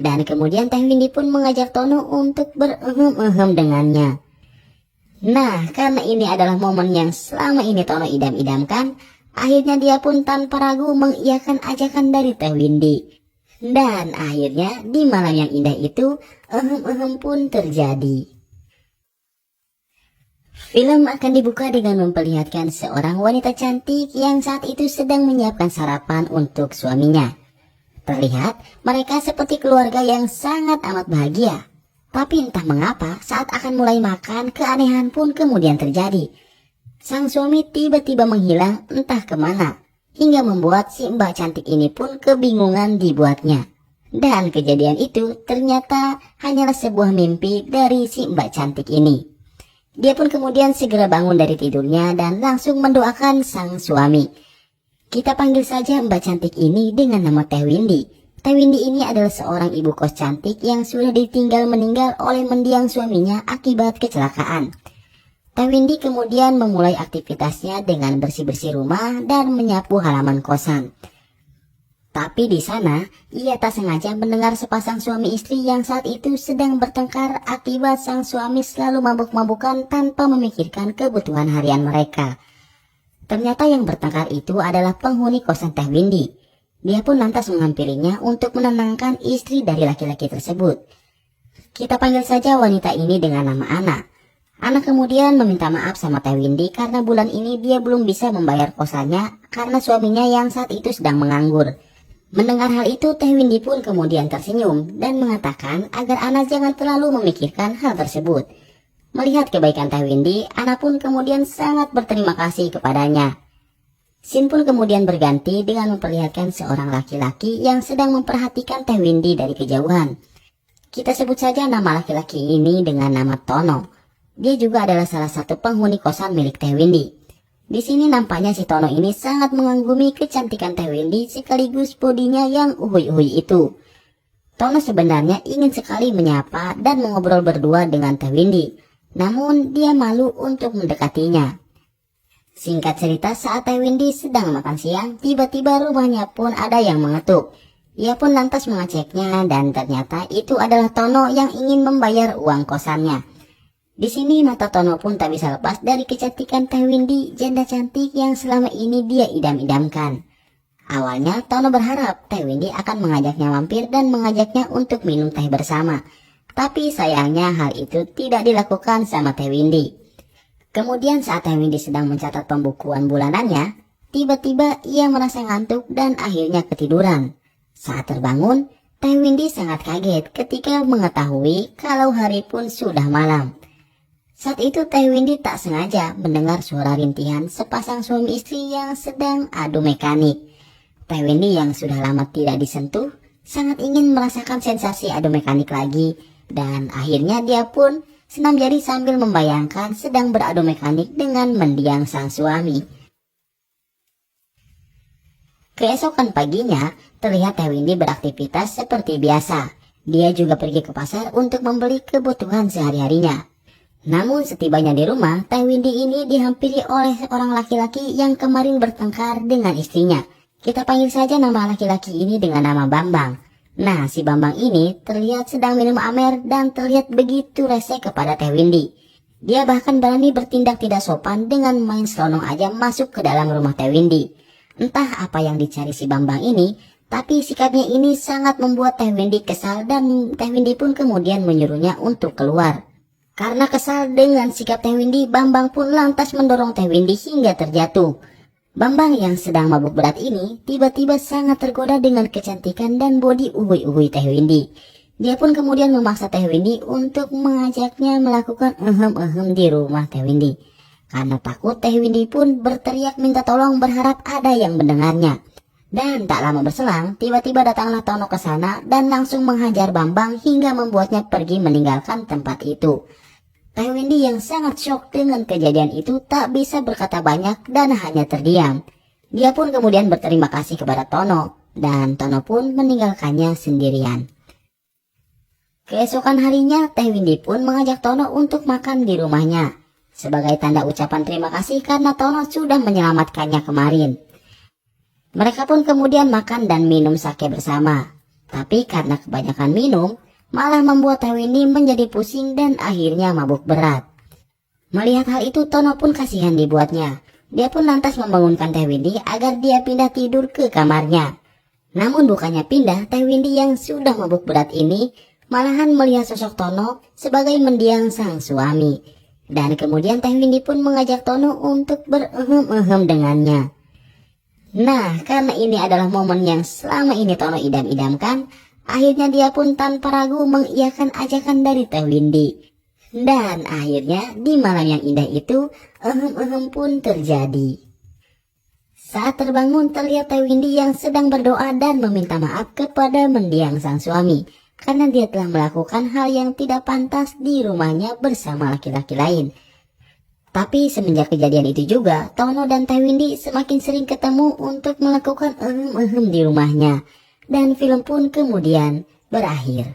Dan kemudian Teh Windy pun mengajak Tono untuk berehem-ehem dengannya. Nah, karena ini adalah momen yang selama ini Tono idam-idamkan, akhirnya dia pun tanpa ragu mengiyakan ajakan dari Teh Windy. Dan akhirnya di malam yang indah itu, ehem-ehem pun terjadi. Film akan dibuka dengan memperlihatkan seorang wanita cantik yang saat itu sedang menyiapkan sarapan untuk suaminya. Terlihat mereka seperti keluarga yang sangat amat bahagia. Tapi entah mengapa saat akan mulai makan, keanehan pun kemudian terjadi. Sang suami tiba-tiba menghilang entah kemana, hingga membuat si mbak cantik ini pun kebingungan dibuatnya. Dan kejadian itu ternyata hanyalah sebuah mimpi dari si mbak cantik ini. Dia pun kemudian segera bangun dari tidurnya dan langsung mendoakan sang suami. Kita panggil saja mbak cantik ini dengan nama Teh Windy. Teh Windy ini adalah seorang ibu kos cantik yang sudah ditinggal meninggal oleh mendiang suaminya akibat kecelakaan. Teh Windy kemudian memulai aktivitasnya dengan bersih-bersih rumah dan menyapu halaman kosan. Tapi di sana, ia tak sengaja mendengar sepasang suami istri yang saat itu sedang bertengkar akibat sang suami selalu mabuk-mabukan tanpa memikirkan kebutuhan harian mereka. Ternyata yang bertengkar itu adalah penghuni kosan Teh Windy. Dia pun lantas menghampirinya untuk menenangkan istri dari laki-laki tersebut. Kita panggil saja wanita ini dengan nama Ana. Ana kemudian meminta maaf sama Teh Windy karena bulan ini dia belum bisa membayar kosannya karena suaminya yang saat itu sedang menganggur. Mendengar hal itu, Teh Windy pun kemudian tersenyum dan mengatakan agar Ana jangan terlalu memikirkan hal tersebut. Melihat kebaikan Teh Windy, Ana pun kemudian sangat berterima kasih kepadanya. Scene pun kemudian berganti dengan memperlihatkan seorang laki-laki yang sedang memperhatikan Teh Windy dari kejauhan. Kita sebut saja nama laki-laki ini dengan nama Tono. Dia juga adalah salah satu penghuni kosan milik Teh Windy. Di sini nampaknya si Tono ini sangat mengagumi kecantikan Teh Windy sekaligus bodinya yang uhuy-uhuy itu. Tono sebenarnya ingin sekali menyapa dan mengobrol berdua dengan Teh Windy, namun dia malu untuk mendekatinya. Singkat cerita, saat Teh Windy sedang makan siang, tiba-tiba rumahnya pun ada yang mengetuk. Ia pun lantas mengeceknya dan ternyata itu adalah Tono yang ingin membayar uang kosannya. Di sini mata Tono pun tak bisa lepas dari kecantikan Teh Windy, janda cantik yang selama ini dia idam-idamkan. Awalnya Tono berharap Teh Windy akan mengajaknya mampir dan mengajaknya untuk minum teh bersama. Tapi sayangnya hal itu tidak dilakukan sama Teh Windy. Kemudian saat Teh Windy sedang mencatat pembukuan bulanannya, tiba-tiba ia merasa ngantuk dan akhirnya ketiduran. Saat terbangun, Teh Windy sangat kaget ketika mengetahui kalau hari pun sudah malam. Saat itu Teh Windy tak sengaja mendengar suara rintihan sepasang suami istri yang sedang adu mekanik. Teh Windy yang sudah lama tidak disentuh, sangat ingin merasakan sensasi adu mekanik lagi, dan akhirnya dia pun senam jari sambil membayangkan sedang beradu mekanik dengan mendiang sang suami. Keesokan paginya, terlihat Teh Windy beraktivitas seperti biasa. Dia juga pergi ke pasar untuk membeli kebutuhan sehari-harinya. Namun setibanya di rumah, Teh Windy ini dihampiri oleh seorang laki-laki yang kemarin bertengkar dengan istrinya. Kita panggil saja nama laki-laki ini dengan nama Bambang. Nah, si Bambang ini terlihat sedang minum amer dan terlihat begitu rese kepada Teh Windy. Dia bahkan berani bertindak tidak sopan dengan main selonong aja masuk ke dalam rumah Teh Windy. Entah apa yang dicari si Bambang ini, tapi sikapnya ini sangat membuat Teh Windy kesal dan Teh Windy pun kemudian menyuruhnya untuk keluar. Karena kesal dengan sikap Teh Windy, Bambang pun lantas mendorong Teh Windy hingga terjatuh. Bambang yang sedang mabuk berat ini tiba-tiba sangat tergoda dengan kecantikan dan bodi uhuy-uhuy Teh Windy. Dia pun kemudian memaksa Teh Windy untuk mengajaknya melakukan ehem-ehem di rumah Teh Windy. Karena takut, Teh Windy pun berteriak minta tolong berharap ada yang mendengarnya. Dan tak lama berselang, tiba-tiba datanglah Tono ke sana dan langsung menghajar Bambang hingga membuatnya pergi meninggalkan tempat itu. Teh Windy yang sangat syok dengan kejadian itu tak bisa berkata banyak dan hanya terdiam. Dia pun kemudian berterima kasih kepada Tono, dan Tono pun meninggalkannya sendirian. Keesokan harinya, Teh Windy pun mengajak Tono untuk makan di rumahnya, sebagai tanda ucapan terima kasih karena Tono sudah menyelamatkannya kemarin. Mereka pun kemudian makan dan minum sake bersama. Tapi karena kebanyakan minum, malah membuat Teh Windy menjadi pusing dan akhirnya mabuk berat. Melihat hal itu, Tono pun kasihan dibuatnya. Dia pun lantas membangunkan Teh Windy agar dia pindah tidur ke kamarnya. Namun bukannya pindah, Teh Windy yang sudah mabuk berat ini malahan melihat sosok Tono sebagai mendiang sang suami. Dan kemudian Teh Windy pun mengajak Tono untuk berehem-ehem dengannya. Nah, karena ini adalah momen yang selama ini Tono idam-idamkan, akhirnya dia pun tanpa ragu mengiyakan ajakan dari Teh Windy. Dan akhirnya di malam yang indah itu, ehem-ehem pun terjadi. Saat terbangun terlihat Teh Windy yang sedang berdoa dan meminta maaf kepada mendiang sang suami, karena dia telah melakukan hal yang tidak pantas di rumahnya bersama laki-laki lain. Tapi semenjak kejadian itu juga, Tono dan Teh Windy semakin sering ketemu untuk melakukan ehem-ehem di rumahnya. Dan film pun kemudian berakhir.